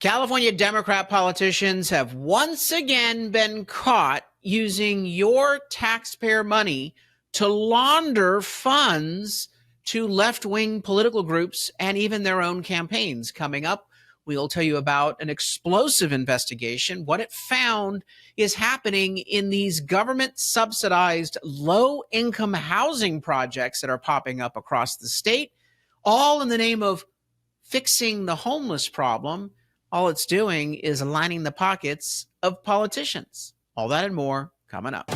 California Democrat politicians have once again been caught using your taxpayer money to launder funds to left-wing political groups and even their own campaigns. Coming up, we'll tell you about an explosive investigation. What it found is happening in these government-subsidized low-income housing projects that are popping up across the state, all in the name of fixing the homeless problem. All it's doing is aligning the pockets of politicians. All that and more coming up.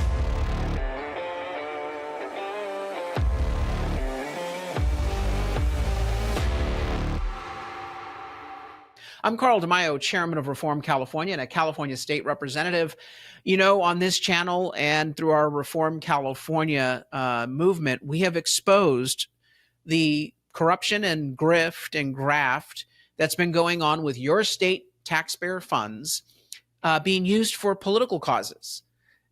I'm Carl DeMaio, chairman of Reform California and a California state representative. You know, on this channel and through our Reform California movement, we have exposed the corruption and grift and graft that's been going on with your state taxpayer funds being used for political causes.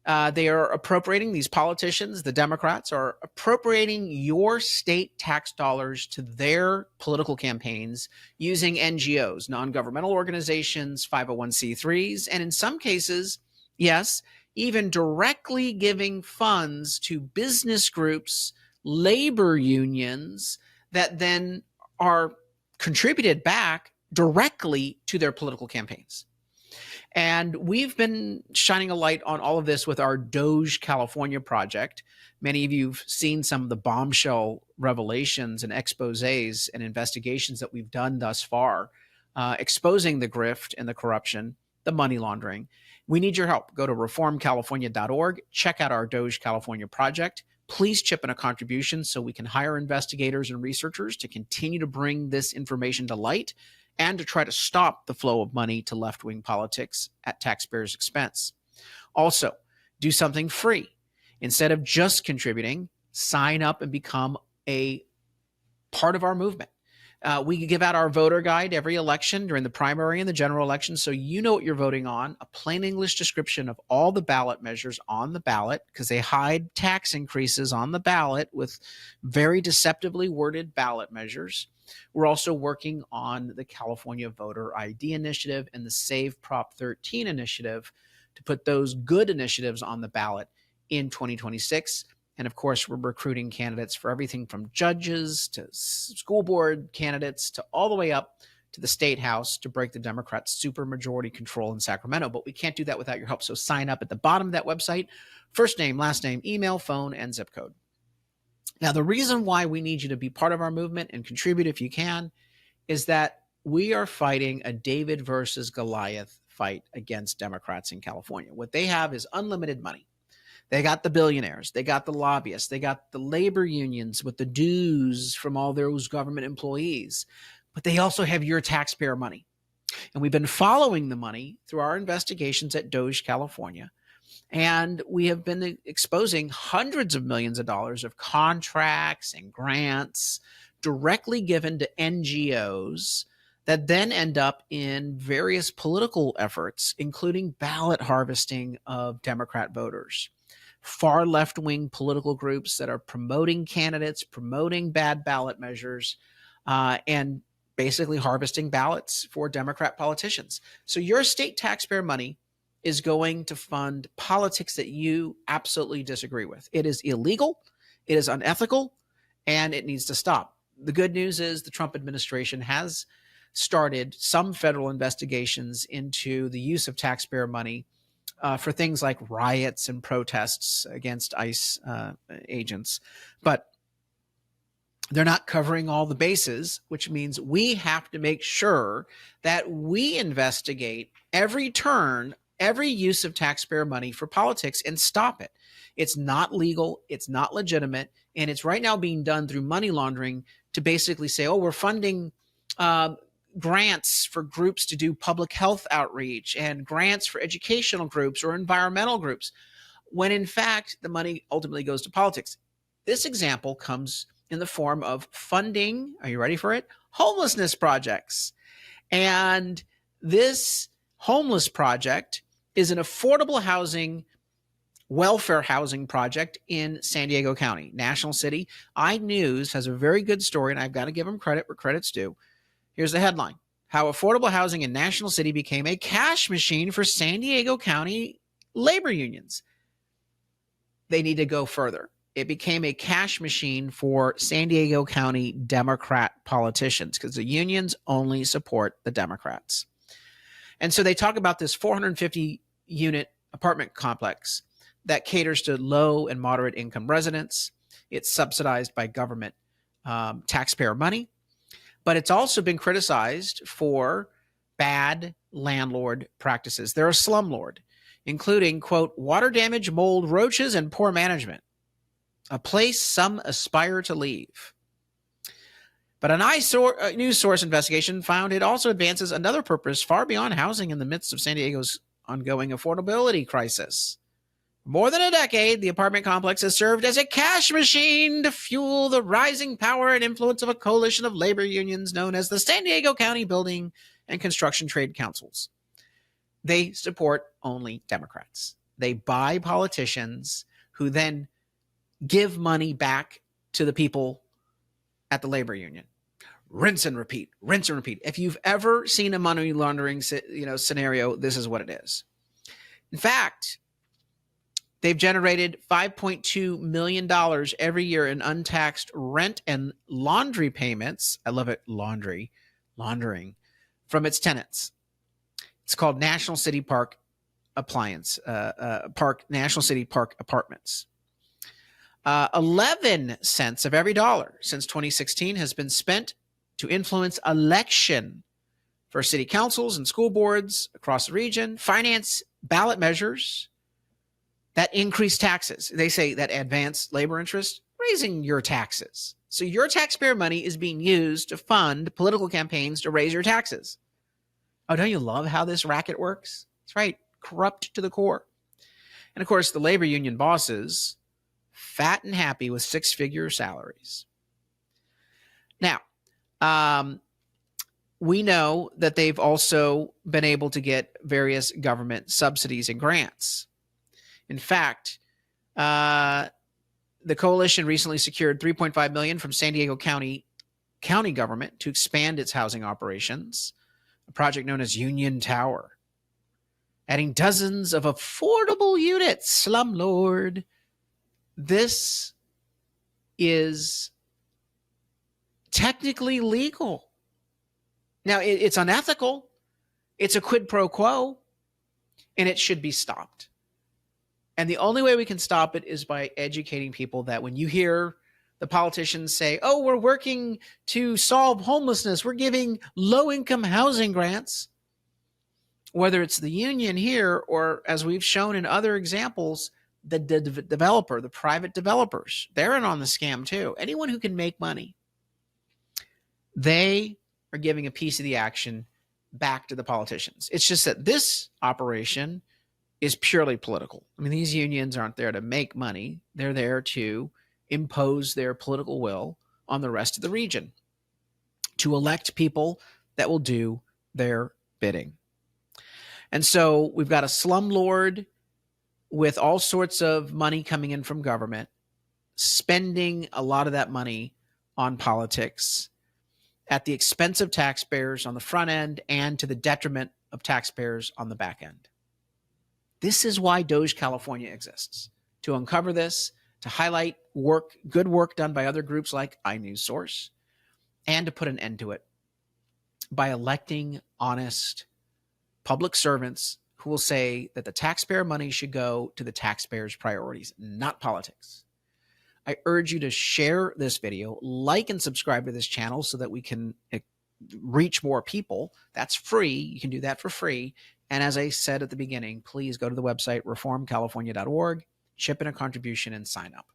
They are appropriating, these politicians, the Democrats, are appropriating your state tax dollars to their political campaigns using NGOs, non-governmental organizations, 501c3s, and in some cases, yes, even directly giving funds to business groups, labor unions that then are contributed back directly to their political campaigns. And we've been shining a light on all of this with our Doge California project. Many of you have seen some of the bombshell revelations and exposés and investigations that we've done thus far, exposing the grift and the corruption, the money laundering. We need your help. Go to reformcalifornia.org, check out our Doge California project. Please chip in a contribution so we can hire investigators and researchers to continue to bring this information to light and to try to stop the flow of money to left-wing politics at taxpayers' expense. Also, do something free. Instead of just contributing, sign up and become a part of our movement. We give out our voter guide every election during the primary and the general election, so you know what you're voting on, a plain English description of all the ballot measures on the ballot, because they hide tax increases on the ballot with very deceptively worded ballot measures. We're also working on the California Voter ID Initiative and the Save Prop 13 initiative to put those good initiatives on the ballot in 2026. And of course, we're recruiting candidates for everything from judges to school board candidates to all the way up to the state house to break the Democrats' supermajority control in Sacramento. But we can't do that without your help. So sign up at the bottom of that website, first name, last name, email, phone, and zip code. Now, the reason why we need you to be part of our movement and contribute if you can is that we are fighting a David versus Goliath fight against Democrats in California. What they have is unlimited money. They got the billionaires, they got the lobbyists, they got the labor unions with the dues from all those government employees, but they also have your taxpayer money. And we've been following the money through our investigations at Doge California. And we have been exposing hundreds of millions of dollars of contracts and grants directly given to NGOs that then end up in various political efforts, including ballot harvesting of Democrat voters. Far left-wing political groups that are promoting candidates, promoting bad ballot measures, and basically harvesting ballots for Democrat politicians. So your state taxpayer money is going to fund politics that you absolutely disagree with. It is illegal, it is unethical, and it needs to stop. The good news is the Trump administration has started some federal investigations into the use of taxpayer money for things like riots and protests against ICE agents. But they're not covering all the bases, which means we have to make sure that we investigate every turn, every use of taxpayer money for politics and stop it. It's not legal, it's not legitimate, and it's right now being done through money laundering to basically say, oh, we're funding grants for groups to do public health outreach and grants for educational groups or environmental groups, when in fact the money ultimately goes to politics. This example comes in the form of funding, are you ready for it? Homelessness projects. And this homeless project is an affordable housing, welfare housing project in San Diego County, National City. iNews has a very good story, and I've got to give them credit where credit's due. Here's the headline. how affordable housing in National City became a cash machine for San Diego County labor unions. They need to go further. It became a cash machine for San Diego County Democrat politicians because the unions only support the Democrats. And so they talk about this 450 unit apartment complex that caters to low and moderate income residents. It's subsidized by government taxpayer money, but it's also been criticized for bad landlord practices. They're a slumlord, including, quote, water damage, mold, roaches, and poor management, a place some aspire to leave. But a news source investigation found it also advances another purpose far beyond housing in the midst of San Diego's ongoing affordability crisis. For more than a decade, the apartment complex has served as a cash machine to fuel the rising power and influence of a coalition of labor unions known as the San Diego County Building and Construction Trade Councils. They support only Democrats. They buy politicians who then give money back to the people at the labor union. Rinse and repeat, rinse and repeat. If you've ever seen a money laundering scenario, this is what it is. In fact, they've generated $5.2 million every year in untaxed rent and laundry payments. I love it, laundering, from its tenants. It's called National City Park National City Park Apartments. 11 cents of every dollar since 2016 has been spent to influence election for city councils and school boards across the region, finance ballot measures that increase taxes. They say that advance labor interest, raising your taxes. So your taxpayer money is being used to fund political campaigns to raise your taxes. Oh, don't you love how this racket works? That's right, corrupt to the core. And of course, the labor union bosses, fat and happy with six-figure salaries. Now, we know that they've also been able to get various government subsidies and grants. In fact, the coalition recently secured $3.5 million from San Diego County government to expand its housing operations, a project known as Union Tower, adding dozens of affordable units. Slumlord. This is technically legal. Now, it's unethical. It's a quid pro quo, and it should be stopped. And the only way we can stop it is by educating people that when you hear the politicians say, oh, we're working to solve homelessness, we're giving low-income housing grants, whether it's the union here or, as we've shown in other examples, the developer, the private developers, they're in on the scam too. Anyone who can make money, they are giving a piece of the action back to the politicians. It's just that this operation is purely political. I mean, these unions aren't there to make money. They're there to impose their political will on the rest of the region, to elect people that will do their bidding. And so we've got a slumlord with all sorts of money coming in from government, spending a lot of that money on politics at the expense of taxpayers on the front end and to the detriment of taxpayers on the back end. This is why Doge California exists, to uncover this, to highlight good work done by other groups like iNewsSource, and to put an end to it by electing honest public servants who will say that the taxpayer money should go to the taxpayers' priorities, not politics. I urge you to share this video, like and subscribe to this channel so that we can reach more people. That's free. You can do that for free. And as I said at the beginning, please go to the website, reformcalifornia.org, chip in a contribution, and sign up.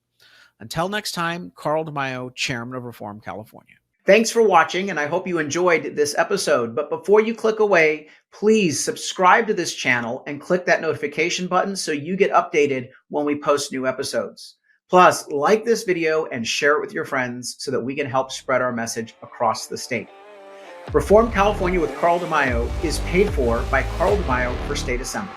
Until next time, Carl DeMaio, Chairman of Reform California. Thanks for watching, and I hope you enjoyed this episode. But before you click away, please subscribe to this channel and click that notification button so you get updated when we post new episodes. Plus, like this video and share it with your friends so that we can help spread our message across the state. Reform California with Carl DeMaio is paid for by Carl DeMaio for State Assembly.